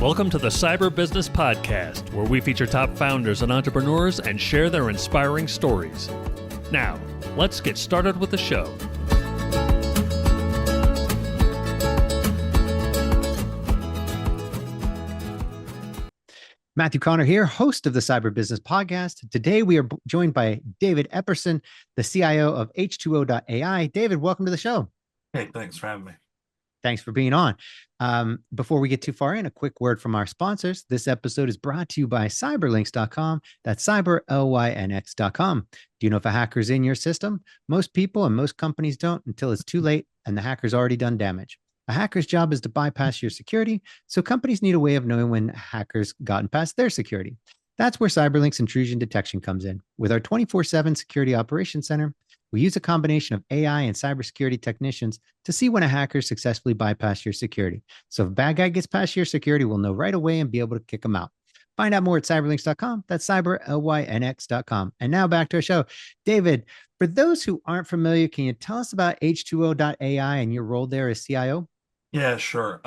Welcome to the Cyber Business Podcast, where we feature top founders and entrepreneurs and share their inspiring stories. Now, let's get started with the show. Matthew Connor here, host of the Cyber Business Podcast. Today, we are joined by David Epperson, the CIO of H2O.ai. David, welcome to the show. Hey, thanks for having me. Thanks for being on. Before we get too far in, a quick word from our sponsors. This episode is brought to you by cyberlynx.com. That's cyberlynx.com. Do you know if a hacker's in your system? Most people and most companies don't until it's too late and the hacker's already done damage. A hacker's job is to bypass your security, so companies need a way of knowing when hackers gotten past their security. That's where CyberLynx intrusion detection comes in. With our 24/7 security operations center, we use a combination of AI and cybersecurity technicians to see when a hacker successfully bypassed your security. So if a bad guy gets past your security, we'll know right away and be able to kick them out. Find out more at cyberlynx.com. That's cyberlynx.com. And now back to our show. David, for those who aren't familiar, can you tell us about H2O.ai and your role there as CIO? Yeah, sure.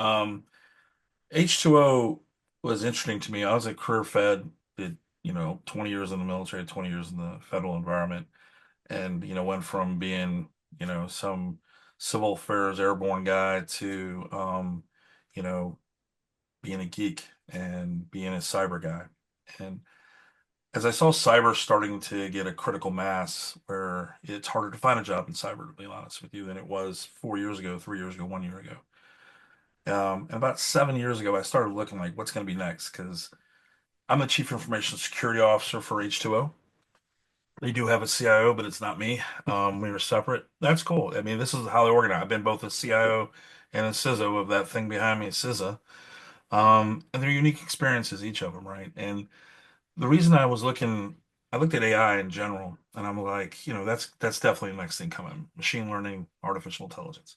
H2O was interesting to me. I was a career Fed, did 20 years in the military, 20 years in the federal environment, and went from being some civil affairs airborne guy to being a geek and being a cyber guy. And as I saw cyber starting to get a critical mass where it's harder to find a job in cyber, to be honest with you, than it was 4 years ago, 3 years ago, 1 year ago. And about 7 years ago, I started looking like what's going to be next, because I'm the Chief Information Security Officer for H2O. They do have a CIO, but it's not me. We were separate. That's cool. I mean, this is how they organize. I've been both a CIO and a CISO of that thing behind me, CISA. And they're unique experiences, each of them, right? And the reason I looked at AI in general, and I'm like, that's definitely the next thing coming. Machine learning, artificial intelligence.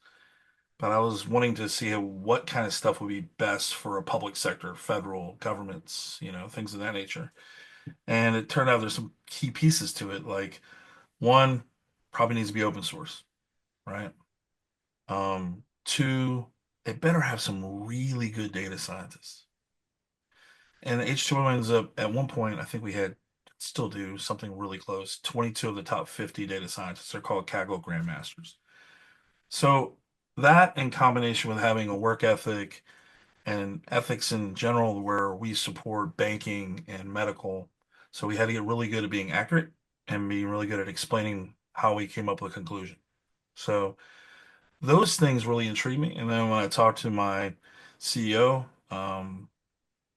But I was wanting to see what kind of stuff would be best for a public sector, federal governments, things of that nature. And it turned out there's some key pieces to it. Like, one, probably needs to be open source, right? Two, it better have some really good data scientists. And H2O ends up, at one point, I think we had, still do, something really close, 22 of the top 50 data scientists. They're called Kaggle Grandmasters. So that, in combination with having a work ethic and ethics in general, where we support banking and medical, so we had to get really good at being accurate and being really good at explaining how we came up with a conclusion. So those things really intrigued me. And then when I talked to my CEO,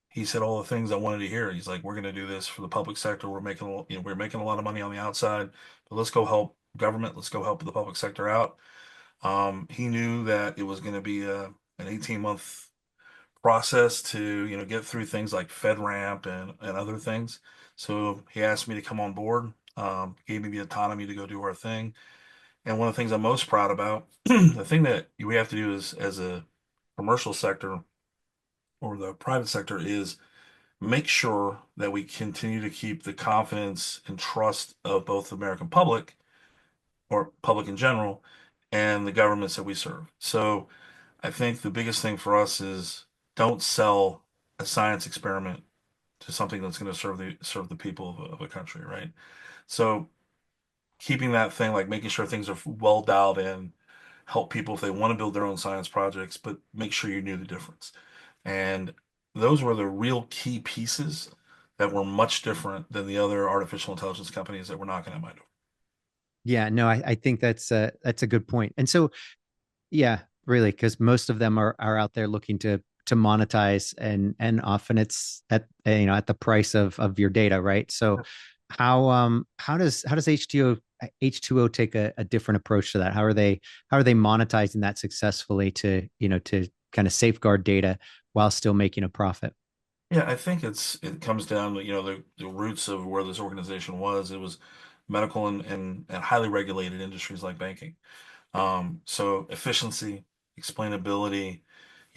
he said all the things I wanted to hear. He's like, "We're going to do this for the public sector. We're making a lot of money on the outside, but let's go help government. Let's go help the public sector out." He knew that it was going to be an 18-month process to get through things like FedRAMP and other things. So he asked me to come on board, gave me the autonomy to go do our thing. And one of the things I'm most proud about, the thing that we have to do is, as a commercial sector or the private sector, is make sure that we continue to keep the confidence and trust of both the American public, or public in general, and the governments that we serve. So I think the biggest thing for us is, don't sell a science experiment to something that's going to serve the people of a country, right? So keeping that thing, like making sure things are well dialed in, help people if they want to build their own science projects, but make sure you knew the difference. And those were the real key pieces that were much different than the other artificial intelligence companies that were knocking at my door. Yeah, no, I think that's a good point. And so, yeah, really, because most of them are out there looking to monetize, and often it's at at the price of your data, right? So how does H2O take a different approach to that? How are they monetizing that successfully to kind of safeguard data while still making a profit? Yeah, I think it comes down to the roots of where this organization was. It was medical and highly regulated industries like banking. So efficiency, explainability,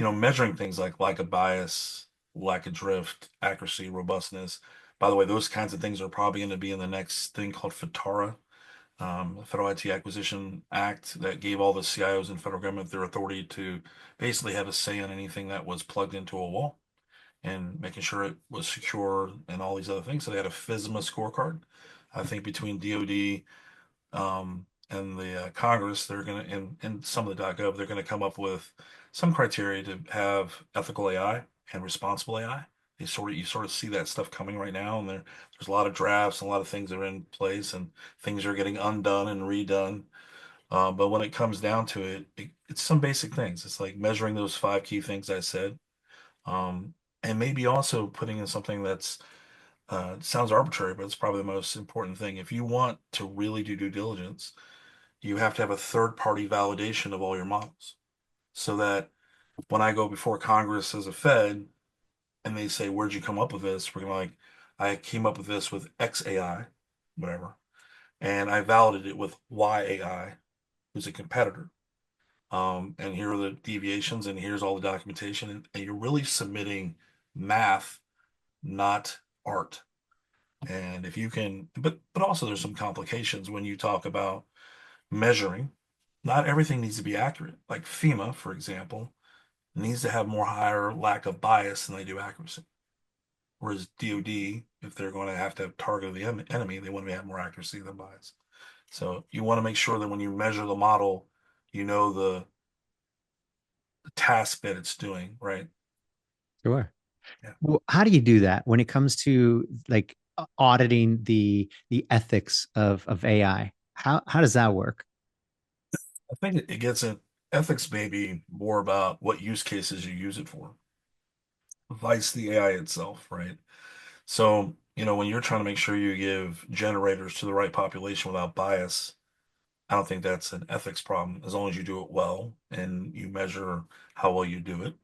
measuring things like a bias, lack of drift, accuracy, robustness. By the way, those kinds of things are probably going to be in the next thing called FITARA, Federal IT Acquisition Act, that gave all the CIOs in federal government their authority to basically have a say on anything that was plugged into a wall. and making sure it was secure and all these other things. So they had a FISMA scorecard. I think between DoD and the Congress, they're going to, and some of the .gov, they're going to come up with some criteria to have ethical AI and responsible AI. You sort of see that stuff coming right now, and there's a lot of drafts and a lot of things that are in place, and things are getting undone and redone. But when it comes down to it's some basic things. It's like measuring those five key things I said, and maybe also putting in something that's sounds arbitrary, but it's probably the most important thing. If you want to really do due diligence, you have to have a third party validation of all your models so that when I go before Congress as a Fed and they say, where'd you come up with this? We're like, I came up with this with XAI, whatever. And I validated it with YAI, who's a competitor. And here are the deviations, and here's all the documentation. And you're really submitting math, not art. And if you can, but also there's some complications when you talk about measuring. Not everything needs to be accurate. Like FEMA, for example, needs to have more higher lack of bias than they do accuracy. Whereas DoD, if they're going to have target of the enemy, they want to have more accuracy than bias. So you want to make sure that when you measure the model, you know the task that it's doing, right? Sure. Yeah. Well, how do you do that when it comes to like auditing the ethics of AI? How does that work? I think it gets in ethics maybe more about what use cases you use it for. Vice the AI itself, right? So, when you're trying to make sure you give generators to the right population without bias, I don't think that's an ethics problem as long as you do it well and you measure how well you do it.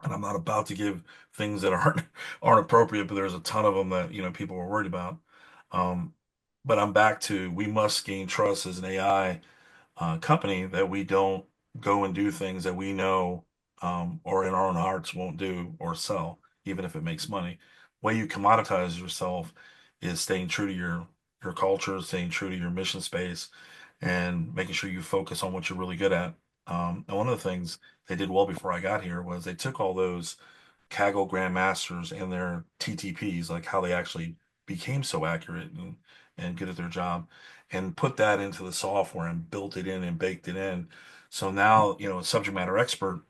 And I'm not about to give things that aren't appropriate, but there's a ton of them that, people are worried about. Um, but I'm back to we must gain trust as an AI company that we don't go and do things that we know or in our own hearts won't do or sell, even if it makes money. Way you commoditize yourself is staying true to your culture, staying true to your mission space, and making sure you focus on what you're really good at. And one of the things they did well before I got here was they took all those Kaggle grandmasters and their TTPs, like how they actually became so accurate and good at their job, and put that into the software and built it in and baked it in. So now, a subject matter expert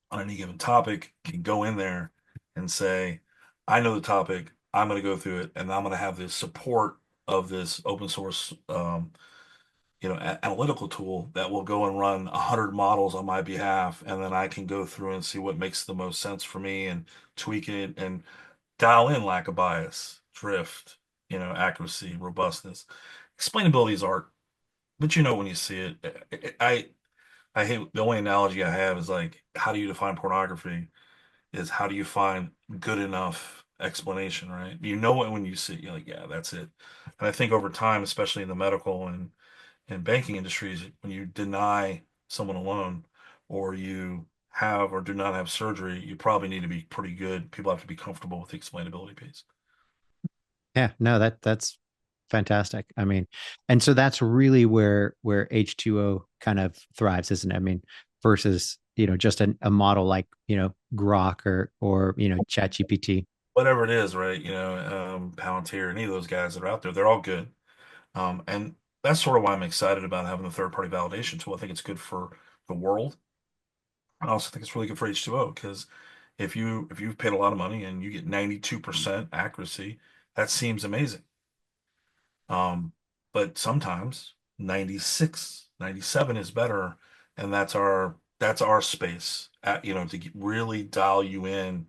on any given topic can go in there and say, I know the topic, I'm going to go through it, and I'm going to have this support of this open source analytical tool that will go and run 100 models on my behalf, and then I can go through and see what makes the most sense for me and tweak it and dial in lack of bias, drift, accuracy, robustness. Explainability is art, but when you see it. I hate the only analogy I have is like, how do you define pornography? Is how do you find good enough explanation, right? You know it when you see it, you're like, yeah, that's it. And I think over time, especially in the medical and banking industries, when you deny someone a loan or you have or do not have surgery, you probably need to be pretty good. People have to be comfortable with the explainability piece. Yeah, no, that's fantastic. I mean, and so that's really where H2O kind of thrives, isn't it? I mean, versus, just a model like, Grok or ChatGPT. Whatever it is, right? Palantir, any of those guys that are out there, they're all good. And that's sort of why I'm excited about having the third party validation tool. I think it's good for the world. I also think it's really good for H2O because if you've paid a lot of money and you get 92% accuracy, that seems amazing. Um, but sometimes 96, 97 is better, and that's our space to really dial you in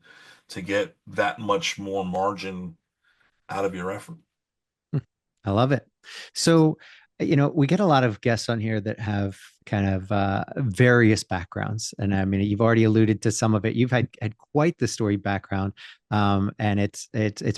to get that much more margin out of your effort. I love it. So, we get a lot of guests on here that have kind of various backgrounds, and I mean, you've already alluded to some of it. You've had quite the story background, and it's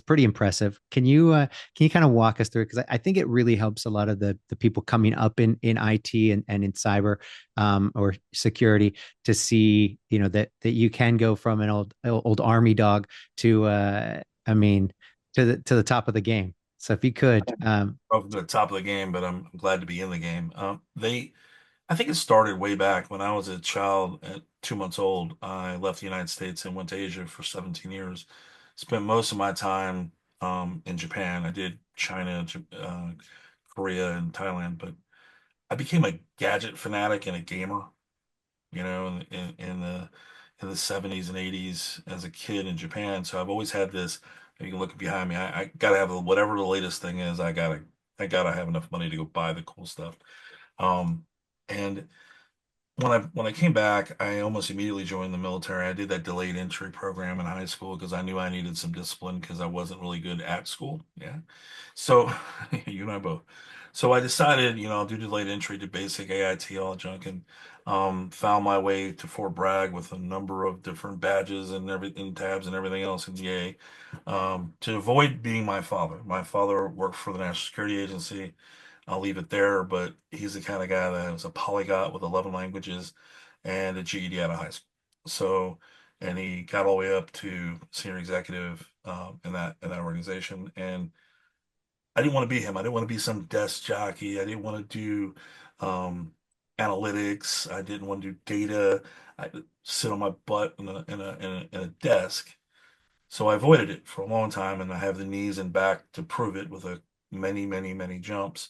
pretty impressive. Can you kind of walk us through it? Because I think it really helps a lot of the people coming up in IT and in cyber or security to see that you can go from an old army dog to I mean to the top of the game. So if you could, Off to the top of the game, but I'm glad to be in the game. I think it started way back when I was a child at 2 months old. I left the United States and went to Asia for 17 years. Spent most of my time in Japan. I did China, Korea, and Thailand, but I became a gadget fanatic and a gamer, in the 70s and 80s as a kid in Japan. So I've always had this. You can look behind me. I gotta have whatever the latest thing is. I gotta have enough money to go buy the cool stuff. Um, and when I came back, I almost immediately joined the military. I did that delayed entry program in high school because I knew I needed some discipline because I wasn't really good at school. Yeah. So you and I both. So I decided, I'll do delayed entry to basic AIT, all junk, and found my way to Fort Bragg with a number of different badges and everything, tabs and everything else, and yay. To avoid being my father. My father worked for the National Security Agency. I'll leave it there, but he's the kind of guy that was a polyglot with 11 languages and a GED out of high school. So, and he got all the way up to senior executive in that organization. And I didn't want to be him. I didn't want to be some desk jockey. I didn't want to do um, analytics. I didn't want to do data. I sit on my butt in a desk. So I avoided it for a long time, and I have the knees and back to prove it with a many, many, many jumps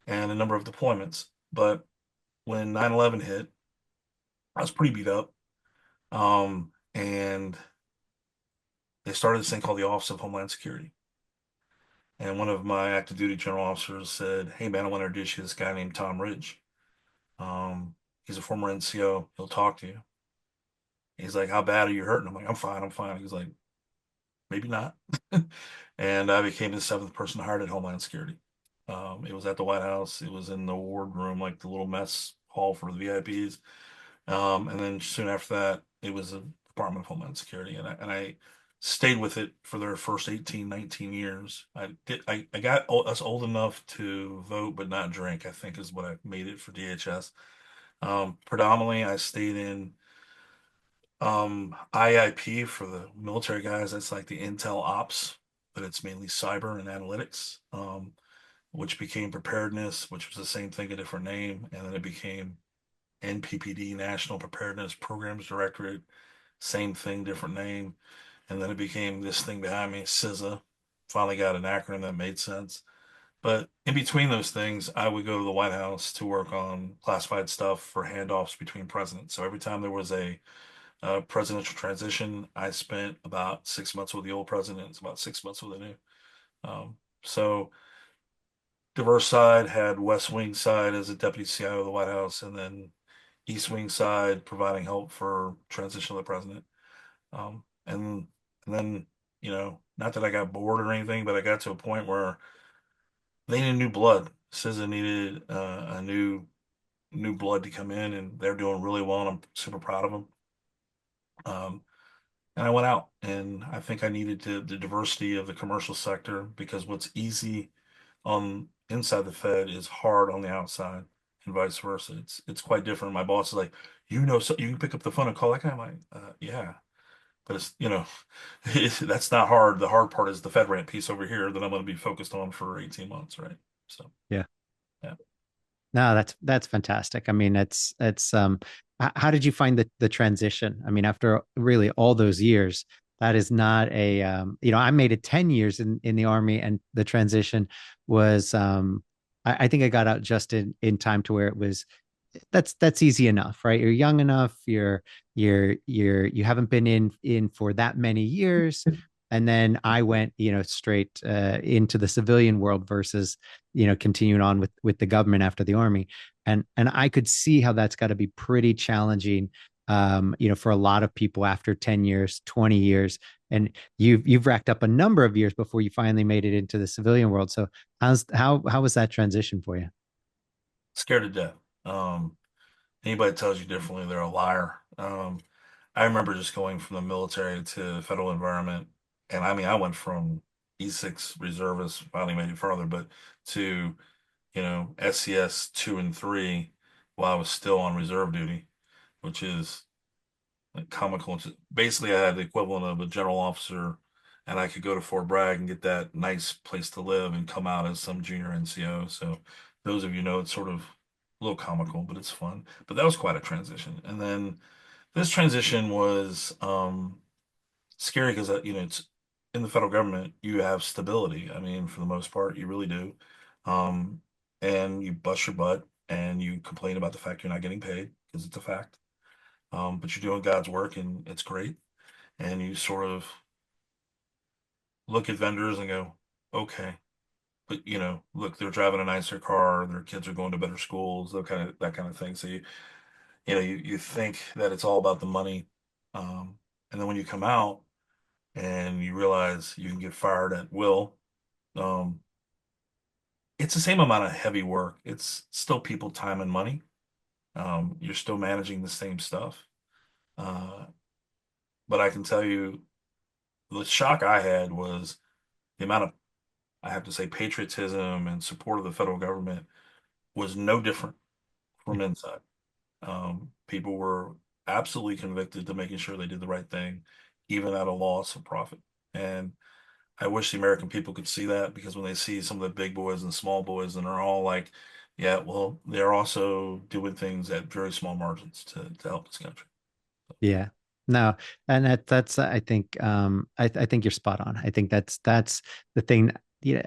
and a number of deployments. But when 9/11 hit, I was pretty beat up. And they started this thing called the Office of Homeland Security. And one of my active duty general officers said, "Hey man, I want to introduce you to this guy named Tom Ridge. He's a former NCO. He'll talk to you." He's like, "How bad are you hurting?" I'm like, "I'm fine, I'm fine." He's like, "Maybe not." And I became the seventh person hired at Homeland Security. It was at the White House. It was in the ward room, like the little mess hall for the VIPs. And then soon after that, it was the Department of Homeland Security, and I stayed with it for their first 18, 19 years. I got us old enough to vote but not drink, I think is what I made it for DHS. Predominantly, I stayed in IIP for the military guys. That's like the Intel Ops, but it's mainly cyber and analytics, which became preparedness, which was the same thing, a different name, and then it became NPPD, National Preparedness Programs Directorate, same thing, different name. And then it became this thing behind me, CISA. Finally got an acronym that made sense. But in between those things, I would go to the White House to work on classified stuff for handoffs between presidents. So every time there was a presidential transition, I spent about 6 months with the old president, about 6 months with the new. So diverse side had West Wing side as a deputy CIO of the White House, and then East Wing side providing help for transition of the president. And then, not that I got bored or anything, but I got to a point where they needed new blood. CISA needed a new blood to come in, and they're doing really well, and I'm super proud of them. Um, and I went out, and I think I needed the diversity of the commercial sector because what's easy on inside the Fed is hard on the outside, and vice versa. It's quite different. My boss is like, so you can pick up the phone and call that guy. I'm like, yeah, but that's not hard. The hard part is the FedRAMP piece over here that I'm going to be focused on for 18 months, right? So Yeah. yeah. No, that's fantastic. I mean, how did you find the transition? I mean, after really all those years, that is not I made it 10 years in the army, and the transition was I think I got out just in time to where it was that's easy enough, right? You're young enough, you haven't been in for that many years. And then I went, straight into the civilian world versus, continuing on with the government after the army. And I could see how that's got to be pretty challenging, for a lot of people after 10 years, 20 years. And you've racked up a number of years before you finally made it into the civilian world. So how was that transition for you? Scared to death. Anybody tells you differently, they're a liar. I remember just going from the military to federal environment, and I mean, I went from E6 reservist, finally made it further, but to SCS 2 and 3 while I was still on reserve duty, which is like comical. Basically, I had the equivalent of a general officer, and I could go to Fort Bragg and get that nice place to live and come out as some junior NCO. So those of you know, it's sort of a little comical, but it's fun. But that was quite a transition. And then this transition was scary because it's in the federal government, you have stability. I mean, for the most part, you really do. Um, and you bust your butt and you complain about the fact you're not getting paid because it's a fact. But you're doing God's work and it's great. And you sort of look at vendors and go, okay, but look, they're driving a nicer car, their kids are going to better schools, that kind of thing. So you think that it's all about the money. And then when you come out and you realize you can get fired at will, um, it's the same amount of heavy work. It's still people, time, and money. You're still managing the same stuff. Uh, but I can tell you the shock I had was the amount of, I have to say, patriotism and support of the federal government was no different from inside. People were absolutely convicted to making sure they did the right thing, even at a loss of profit. And I wish the American people could see that because when they see some of the big boys and small boys and are all like, yeah, well, they're also doing things at very small margins to help this country. Yeah. No, and that's I think I think you're spot on. I think that's the thing.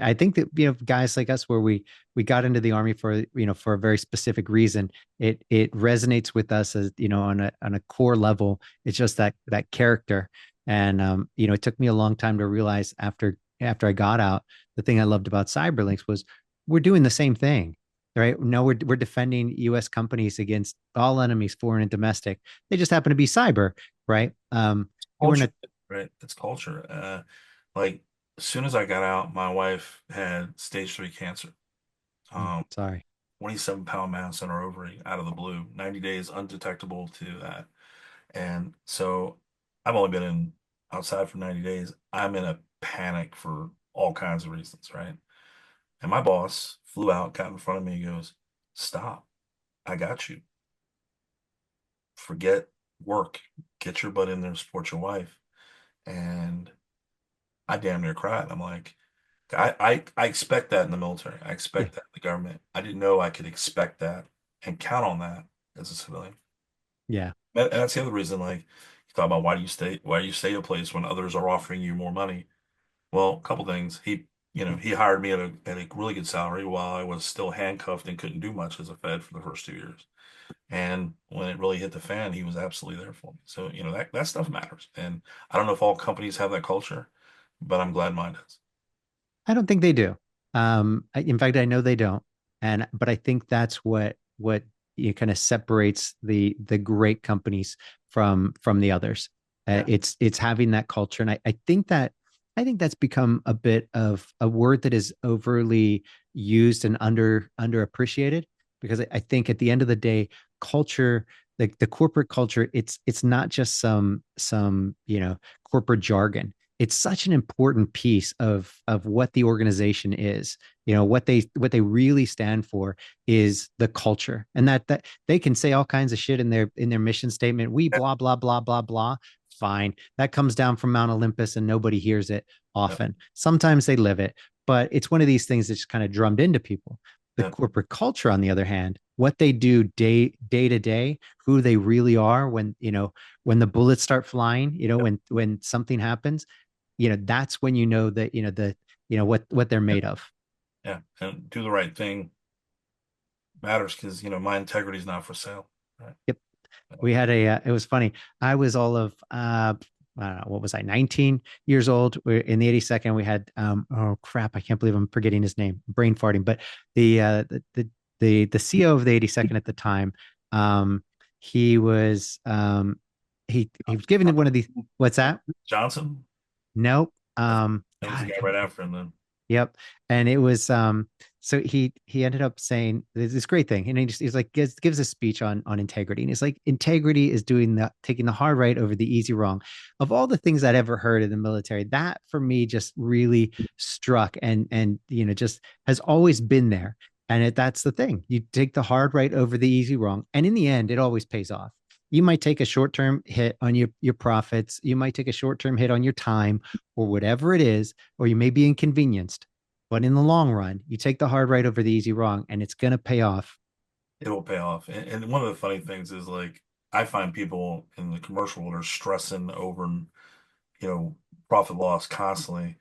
I think that guys like us where we got into the army for for a very specific reason. It resonates with us as on a core level. It's just that character. And it took me a long time to realize after I got out, the thing I loved about Cyberlinks was we're doing the same thing. Right. No, we're defending US companies against all enemies, foreign and domestic. They just happen to be cyber, right? We're in Culture, a right? It's culture. Like as soon as I got out, my wife had stage 3 cancer. Um, sorry. 27-pound mass in her ovary out of the blue, 90 days undetectable to that. And so I've only been in outside for 90 days. I'm in a panic for all kinds of reasons, right? And my boss flew out, got in front of me, and goes, "Stop. I got you. Forget work. Get your butt in there and support your wife." And I damn near cried. I'm like, I expect that in the military. I Yeah. expect that in the government. I didn't know I could expect that and count on that as a civilian. Yeah. And that's the other reason, like, you talk about why do you stay a place when others are offering you more money? Well, a couple things. He hired me at a really good salary while I was still handcuffed and couldn't do much as a Fed for the first 2 years. And when it really hit the fan, he was absolutely there for me. So, that stuff matters. And I don't know if all companies have that culture, but I'm glad mine does. I don't think they do. In fact, I know they don't. But I think that's what kind of separates the great companies from the others. Yeah. It's having that culture, and I think that's become a bit of a word that is overly used and underappreciated because I think at the end of the day, culture, the corporate culture, it's not just some corporate jargon. It's such an important piece of what the organization is. What they really stand for is the culture, and that they can say all kinds of shit in their mission statement. We Yeah. blah blah blah blah blah. Fine, that comes down from Mount Olympus, and nobody hears it Yeah. often. Sometimes they live it, but it's one of these things that's kind of drummed into people. The Yeah. corporate culture, on the other hand, what they do day to day, who they really are when the bullets start flying, Yeah. when something happens, that's when that what they're Yeah. made of. Yeah. And do the right thing matters because, my integrity is not for sale. Right. Yep. We had it was funny. I was all of I don't know, what was I, 19 years old. We're in the 82nd. We had oh crap, I can't believe I'm forgetting his name, brain farting, but the CO of the 82nd at the time, he was he was given one of these. What's that? Johnson, Nope. that God, was the I guy can't. right after him then. Yep. And it was so he ended up saying this great thing. And he's like gives a speech on integrity. And he's like, integrity is taking the hard right over the easy wrong. Of all the things I'd ever heard in the military, that for me just really struck and just has always been there. And that's the thing. You take the hard right over the easy wrong. And in the end, it always pays off. You might take a short-term hit on your profits. You might take a short-term hit on your time or whatever it is, or you may be inconvenienced. But in the long run, you take the hard right over the easy wrong, and it's going to pay off it will pay off. And one of the funny things is like I find people in the commercial world are stressing over, profit loss constantly.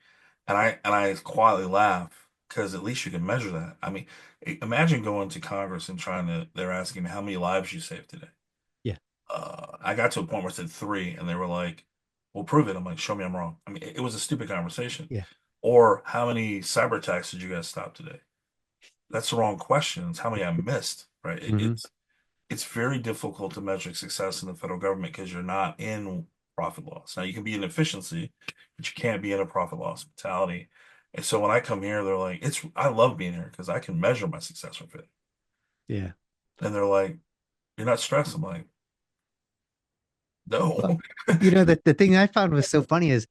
And I quietly laugh because at least you can measure that. I mean, imagine going to Congress and they're asking me how many lives you saved today. Yeah. I got to a point where I said three, and they were like, "Well, prove it." I'm like, "Show me I'm wrong." I mean, it was a stupid conversation. Yeah. Or how many cyber attacks did you guys stop today? That's the wrong question. It's how many I missed, right? Hmm. It's very difficult to measure success in the federal government because you're not in profit loss. Now you can be in efficiency, but you can't be in a profit loss mentality. And so when I come here, they're like, I love being here because I can measure my success with it. Yeah. And they're like, "You're not stressed." I'm like, Well, "No." the thing I found was so funny is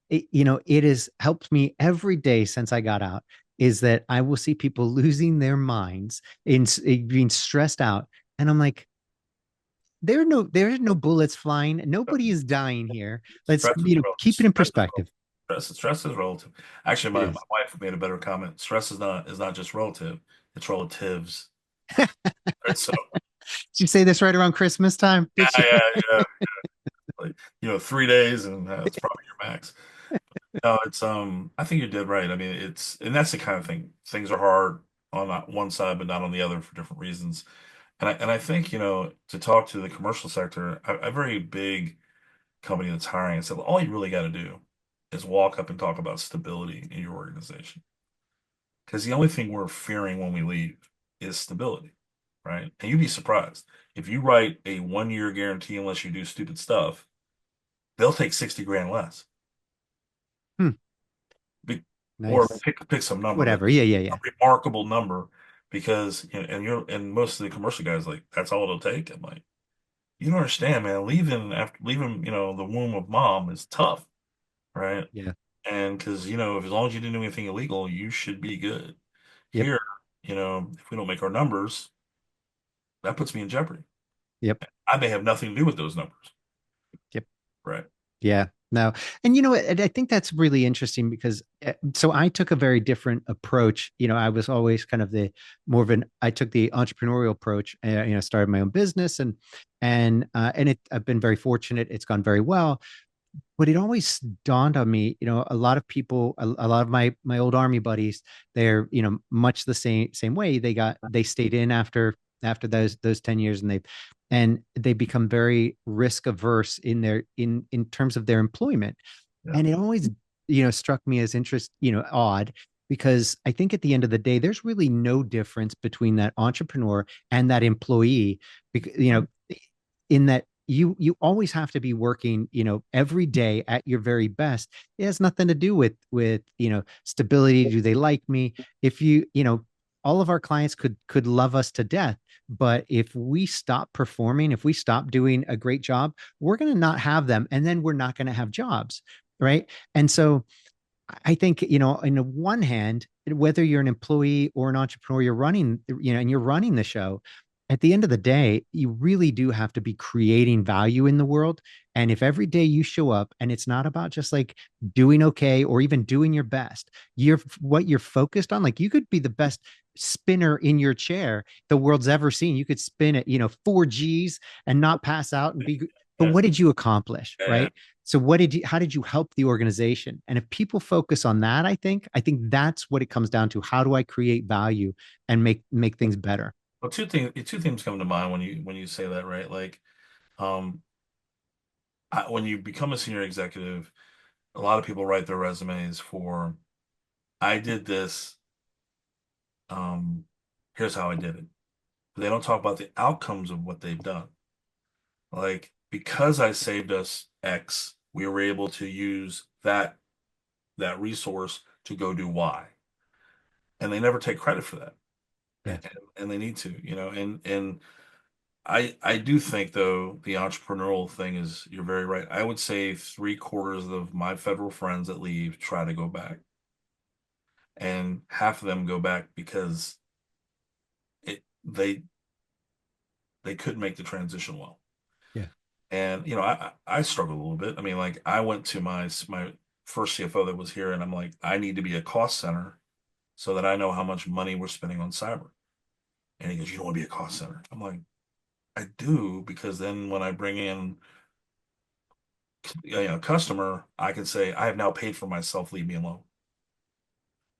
it has helped me every day since I got out is that I will see people losing their minds in being stressed out. And I'm like, there are no bullets flying. Nobody is dying here. Let's, Stress is keep it in stress is perspective. stress is relative. Actually, It my is. wife made a better comment. Stress is not just relative, it's relatives. Right? So Did you say this right around Christmas time? yeah, Did you? yeah, yeah. Like, 3 days and it's probably your max. No, I think you did right. I mean, and that's the kind of thing. Things are hard on one side, but not on the other for different reasons. And I think, to talk to the commercial sector, a very big company that's hiring and said, all you really got to do is walk up and talk about stability in your organization. Because the only thing we're fearing when we leave is stability, right? And you'd be surprised. If you write a 1 year guarantee unless you do stupid stuff, they'll take 60 grand less. Hmm, Be- or nice. pick some number that's Whatever. Yeah, yeah, a yeah. remarkable number because and most of the commercial guys like that's all it'll take. I'm like, you don't understand, man. Leaving, the womb of mom is tough, right? Yeah. And because if as long as you didn't do anything illegal, you should be good. Yep. Here, if we don't make our numbers, that puts me in jeopardy. Yep. I may have nothing to do with those numbers, Yep. right? Yeah. No. And I think that's really interesting because so I took a very different approach. I was always kind of I took the entrepreneurial approach, started my own business and I've been very fortunate. It's gone very well, but it always dawned on me, a lot of people, a lot of my old army buddies, they're, much the same way. They stayed in after those 10 years and they become very risk averse in terms of their employment. Yeah. And it always, struck me as odd, because I think at the end of the day, there's really no difference between that entrepreneur and that employee, because, in that you always have to be working, every day at your very best. It has nothing to do with stability. Do they like me? If all of our clients could love us to death, but if we stop performing, if we stop doing a great job, we're going to not have them, and then we're not going to have jobs, right? And so I think, in the one hand, whether you're an employee or an entrepreneur, you're running, and you're running the show. At the end of the day, you really do have to be creating value in the world. And if every day you show up and it's not about just like doing okay or even doing your best, what you're focused on, like you could be the best spinner in your chair the world's ever seen. You could spin it, 4 Gs and not pass out but Yeah. what did you accomplish? Yeah. Yeah. Right. So how did you help the organization? And if people focus on that, I think that's what it comes down to. How do I create value and make things better? Well, two things come to mind when you say that, right? Like, um, when you become a senior executive, a lot of people write their resumes for, I did this, um, here's how I did it. But they don't talk about the outcomes of what they've done. Like, because I saved us X, we were able to use that resource to go do Y. And they never take credit for that. Yeah. And they need to, and I do think though the entrepreneurial thing is you're very right. I would say 3/4 of my federal friends that leave try to go back, and half of them go back because it they couldn't make the transition well. Yeah. And I struggled a little bit. I mean, like I went to my first CFO that was here, and I'm like, I need to be a cost center so that I know how much money we're spending on cyber. And he goes, "You don't want to be a cost center." I'm like, "I do, because then when I bring in a customer, I can say I have now paid for myself. Leave me alone."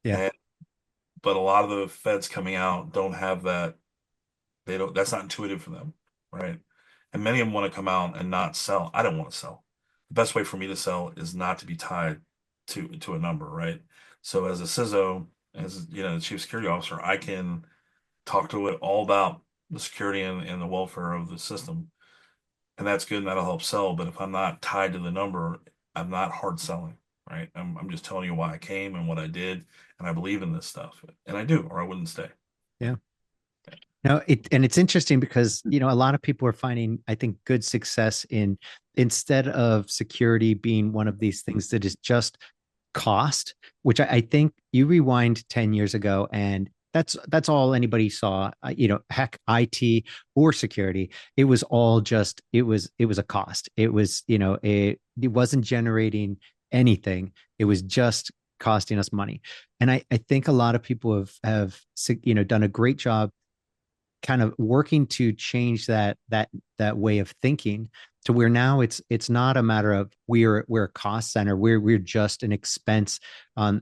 Yeah. And but a lot of the feds coming out don't have that. They don't. That's not intuitive for them, right? And many of them want to come out and not sell. I don't want to sell. The best way for me to sell is not to be tied to a number, right? So as a CISO, as the chief security officer, I can talk to it all about the security and the welfare of the system, and that's good and that'll help sell. But if I'm not tied to the number, I'm not hard selling, right? I'm just telling you why I came and what I did, and I believe in this stuff, and I do, or I wouldn't stay. Yeah. No, it's interesting because a lot of people are finding, I think, good success in, instead of security being one of these things that is just cost, which I think you rewind 10 years ago and that's all anybody saw. Heck, IT or security, it was all just, it was a cost. It was, it wasn't generating anything. It was just costing us money. And I think a lot of people have done a great job kind of working to change that way of thinking, to where now it's not a matter of we're a cost center, we're just an expense on,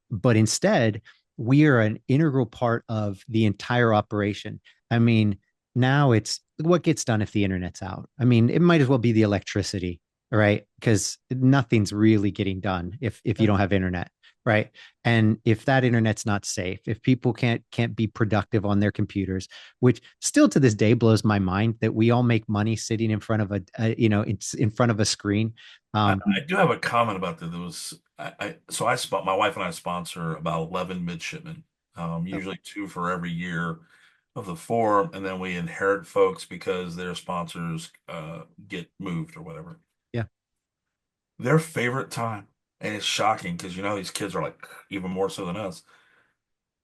but instead we are an integral part of the entire operation. I mean, now it's what gets done if the internet's out. I mean, it might as well be the electricity, right? Because nothing's really getting done if you don't have internet, right? And if that internet's not safe, if people can't be productive on their computers, which still to this day blows my mind that we all make money sitting in front of it's in front of a screen. I, um I do have a comment about that. There was so I spot my wife and I sponsor about 11 midshipmen, usually two for every year of the four, and then we inherit folks because their sponsors get moved or whatever. yeah, Their favorite time, and it's shocking because these kids are like even more so than us.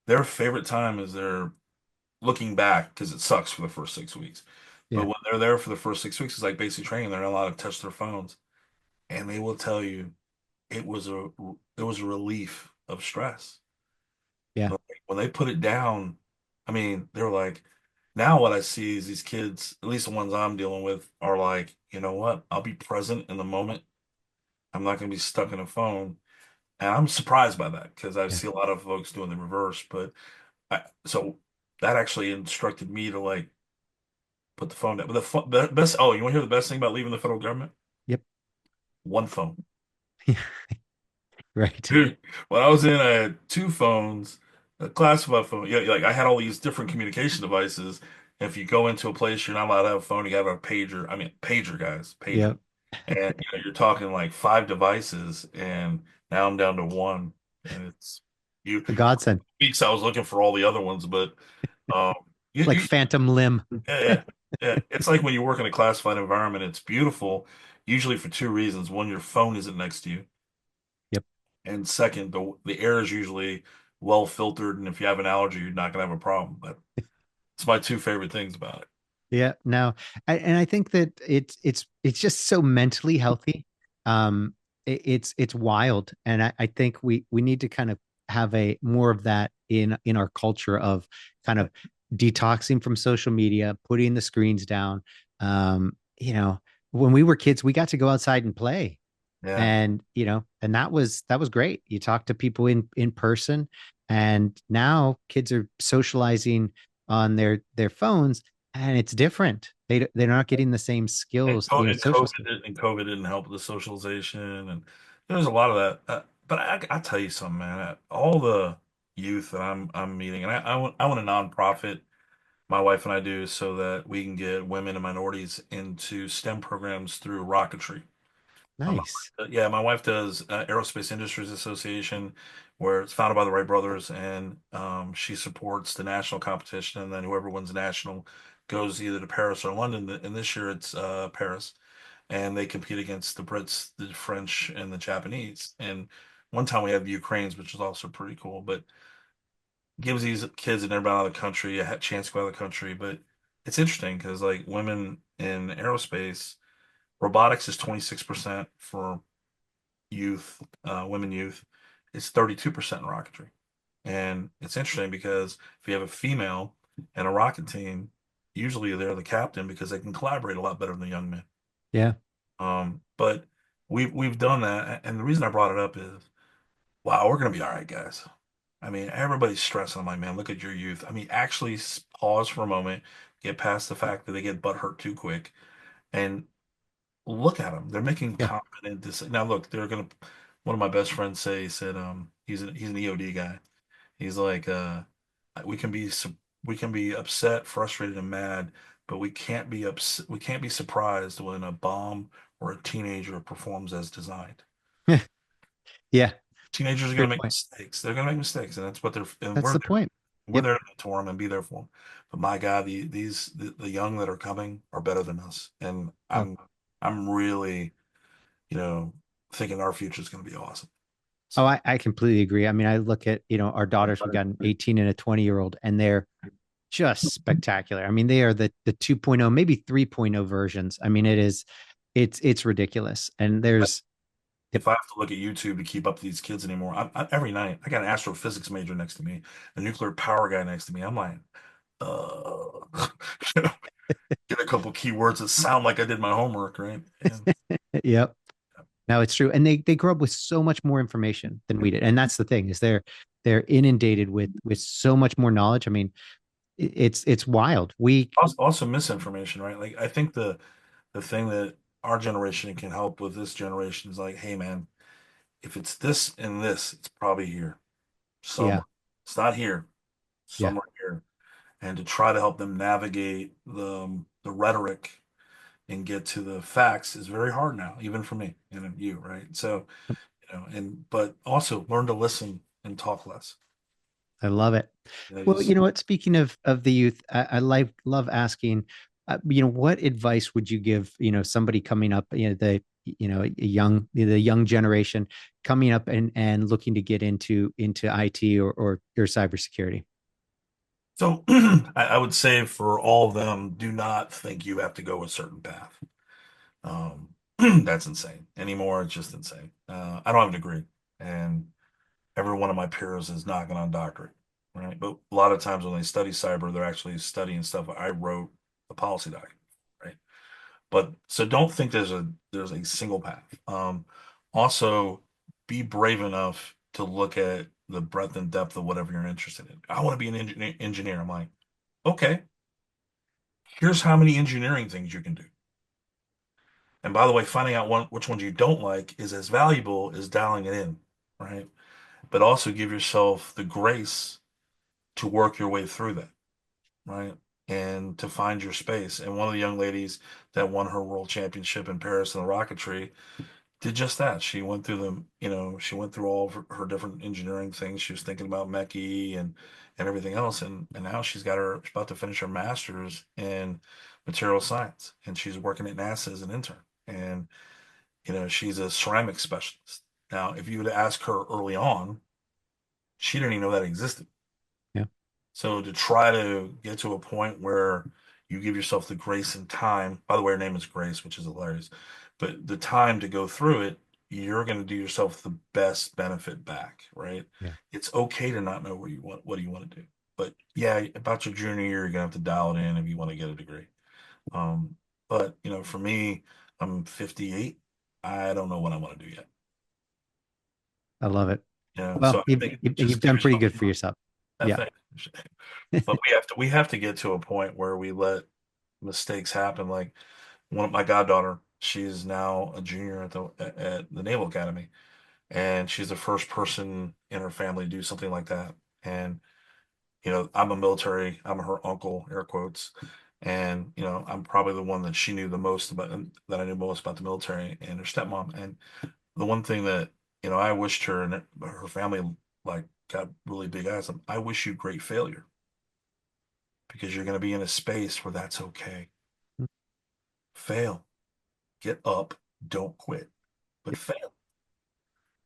Their favorite time is they're looking back because it sucks for the first 6 weeks. But yeah, when they're there for the first 6 weeks, it's like basic training. They're not allowed to touch their phones, and they will tell you it was a relief of stress. yeah, But when they put it down, I mean, they're like, now what I see is these kids, at least the ones I'm dealing with, are like, you know what? I'll be present in the moment. I'm not going to be stuck in a phone. And I'm surprised by that because I yeah. see a lot of folks doing the reverse. But so that actually instructed me to like put the phone down. But the best, oh, you want to hear the best thing about leaving the federal government? Yep. One phone. Right. Dude, when I was in, I had two phones, a classified phone. Yeah, like I had all these different communication devices. If you go into a place, you're not allowed to have a phone. You got to have a pager. I mean, pager, guys, pager. Yep. And you're talking like five devices, and now I'm down to one. And it's you. A godsend. Weeks I was looking for all the other ones, but um, Like you phantom limb. yeah, yeah, yeah. It's like when you work in a classified environment, it's beautiful, usually for two reasons. One, your phone isn't next to you. Yep. And second, the air is usually well filtered, and if you have an allergy, you're not gonna have a problem. But it's my two favorite things about it. Yeah. Now, and I think that it's just so mentally healthy. It's wild, and I think we need to kind of have a more of that in our culture of kind of detoxing from social media, putting the screens down. When we were kids, we got to go outside and play, Yeah. and that was great. You talk to people in person, and now kids are socializing on their phones, and it's different. They're not getting the same And, skills, co- and social COVID skills. and COVID didn't help with the socialization, and there's a lot of that. But I tell you something, man. All the youth that I'm meeting, and I want a nonprofit. My wife and I do so that we can get women and minorities into STEM programs through rocketry. Nice. Yeah, my wife does Aerospace Industries Association, where it's founded by the Wright brothers, and she supports the national competition, and then whoever wins the national goes either to Paris or London. And this year it's Paris, and they compete against the Brits, the French, and the Japanese. And one time we had the Ukrainians, which was also pretty cool, but gives these kids that never been out of the country a chance to go out of the country. But it's interesting because like women in aerospace, robotics is 26% for youth, women youth, it's 32% in rocketry. And it's interesting because if you have a female And a rocket team, usually they're the captain because they can collaborate a lot better than the young men. Yeah. But we've done that, and the reason I brought it up is, wow, we're gonna be all right, guys. I mean, everybody's stressing. I'm like, man, look at your youth. I mean, actually pause for a moment, get past the fact that they get butt hurt too quick, and look at them. They're making Yeah. confident decisions. Now, look, they're gonna. One of my best friends said, he's an EOD guy. He's like, we can be we can be upset, frustrated, and mad, but we can't be upset. We can't be surprised when a bomb or a teenager performs as designed. Yeah. Teenagers are going Great to make point. mistakes. They're going to make mistakes, and that's what they're. And That's the point. we're Yep. there to mentor them and be there for them. But my God, the young that are coming are better than us, and Oh, I'm really, you know, thinking our future is going to be awesome. oh, So I completely agree. I mean, I look at, our daughters, we've got an 18 and a 20-year-old, and they're just spectacular. I mean, they are the 2.0, maybe 3.0 versions. I mean, it's ridiculous. And there's, yep. if I have to look at YouTube to keep up to these kids anymore, every night I got an astrophysics major next to me, a nuclear power guy next to me. I'm like, you know, get a couple keywords that sound like I did my homework, right? And Yep. No, it's true. And they grow up with so much more information than we did. And that's the thing, is they're inundated with so much more knowledge. I mean, it's wild. We also misinformation, right? Like I think the thing that our generation can help with this generation is like, hey man, if it's this and this, it's probably here Yeah. somewhere. It's not here, Yeah. somewhere here. And to try to help them navigate the rhetoric and get to the facts is very hard now, even for me and you, right? So, and but also learn to listen and talk less. I love it. Well, Just you know what? Speaking of the youth, I like love asking, what advice would you give, somebody coming up, the young generation coming up and looking to get into IT or cybersecurity? so I would say for all of them, do not think you have to go a certain path. Um, that's insane. Anymore, it's just insane. I don't have a degree, and every one of my peers is knocking on doctorate, right? But a lot of times when they study cyber, they're actually studying stuff I wrote a policy document, right? But so don't think there's a single path. Also, be brave enough to look at the breadth and depth of whatever you're interested in. I want to be an engineer. I'm like, okay, here's how many engineering things you can do. And by the way, finding out which ones you don't like is as valuable as dialing it in, right? But also give yourself the grace to work your way through that, right? And to find your space. And one of the young ladies that won her world championship in Paris in the rocketry did just that. She went through she went through all of her different engineering things. She was thinking about mechie and everything else. And now she's about to finish her master's in material science. And she's working at NASA as an intern. And, she's a ceramic specialist. Now, if you would ask her early on, she didn't even know that existed. Yeah. So to try to get to a point where you give yourself the grace and time, by the way, her name is Grace, which is hilarious, but the time to go through it, you're going to do yourself the best benefit back, right? Yeah. It's okay to not know what do you want to do. But yeah, about your junior year, you're gonna have to dial it in if you want to get a degree. Um, but for me, I'm 58. I don't know what I want to do yet. I love it. So Well, I you've think you've just you've give done pretty yourself good for yourself. that Yeah. thing. But we have to get to a point where we let mistakes happen. Like one of my goddaughter, she's now a junior at the Naval Academy, and she's the first person in her family to do something like that. And I'm her uncle, air quotes, and I'm probably the one that she knew the most about, that I knew most about the military, and her stepmom. And the one thing that I wished her and her family like got really big eyes. I wish you great failure because you're going to be in a space where that's okay. Fail, get up, don't quit, but fail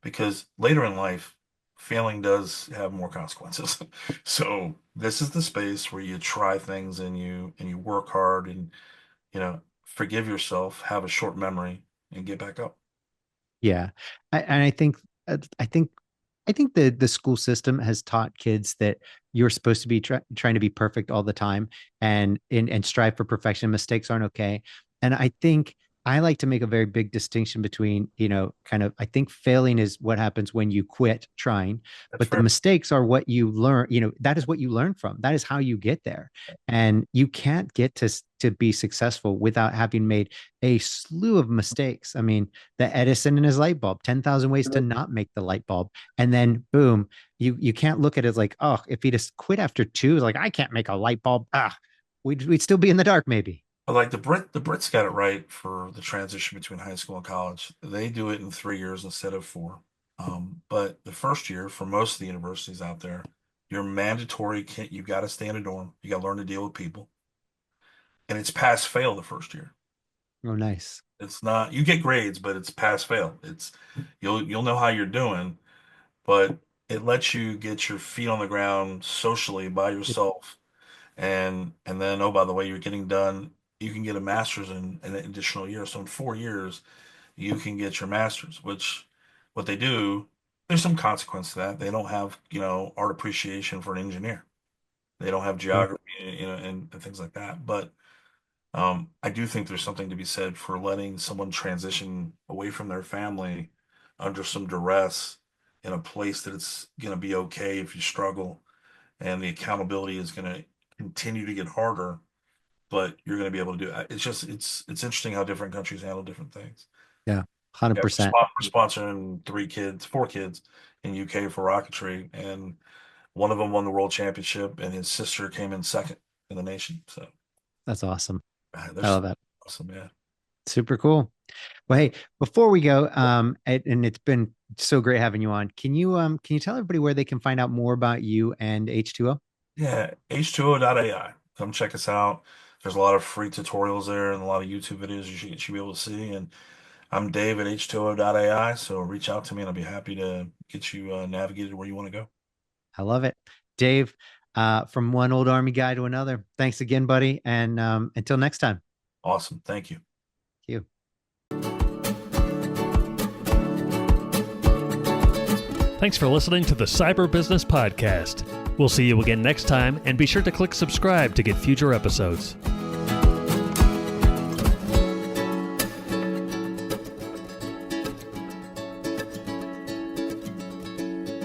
because later in life, failing does have more consequences. So this is the space where you try things and you work hard and forgive yourself, have a short memory, and get back up. Yeah. And I think I think the school system has taught kids that you're supposed to be trying to be perfect all the time and strive for perfection. Mistakes aren't okay. And I think I like to make a very big distinction between, kind of, I think failing is what happens when you quit trying, That's but the fair. mistakes are what you learn, that is what you learn from. That is how you get there. And you can't get to be successful without having made a slew of mistakes. I mean, the Edison and his light bulb, 10,000 ways to not make the light bulb. And then boom, you can't look at it like, oh, if he just quit after two, like, I can't make a light bulb. We'd still be in the dark maybe. But like the Brits got it right for the transition between high school and college. They do it in 3 years instead of 4. But the first year for most of the universities out there, you're mandatory. You got to stay in a dorm. You got to learn to deal with people, and it's pass fail the first year. Oh, nice. It's not, you get grades, but it's pass fail. It's you'll know how you're doing, but it lets you get your feet on the ground socially by yourself. And then, oh, by the way, you're getting done. You can get a master's in an additional year. So in 4 years, you can get your master's, which what they do, there's some consequence to that. They don't have, art appreciation for an engineer. They don't have geography, and things like that. But I do think there's something to be said for letting someone transition away from their family under some duress in a place that it's going to be okay if you struggle, and the accountability is going to continue to get harder, but you're going to be able to do it. It's interesting how different countries handle different things. Yeah, 100%. We're sponsoring 4 kids in UK for rocketry, and one of them won the world championship, and his sister came in second in the nation. So that's awesome. I love that. Awesome, yeah. Super cool. Well, hey, before we go, and it's been so great having you on. Can you tell everybody where they can find out more about you and H2O? Yeah, H2O.ai. Come check us out. There's a lot of free tutorials there and a lot of YouTube videos you should be able to see. And I'm Dave at H2O.ai. So reach out to me and I'll be happy to get you navigated where you want to go. I love it. Dave, from one old Army guy to another. Thanks again, buddy. And until next time. Awesome. Thank you. Thank you. Thanks for listening to the Cyber Business Podcast. We'll see you again next time, and be sure to click subscribe to get future episodes.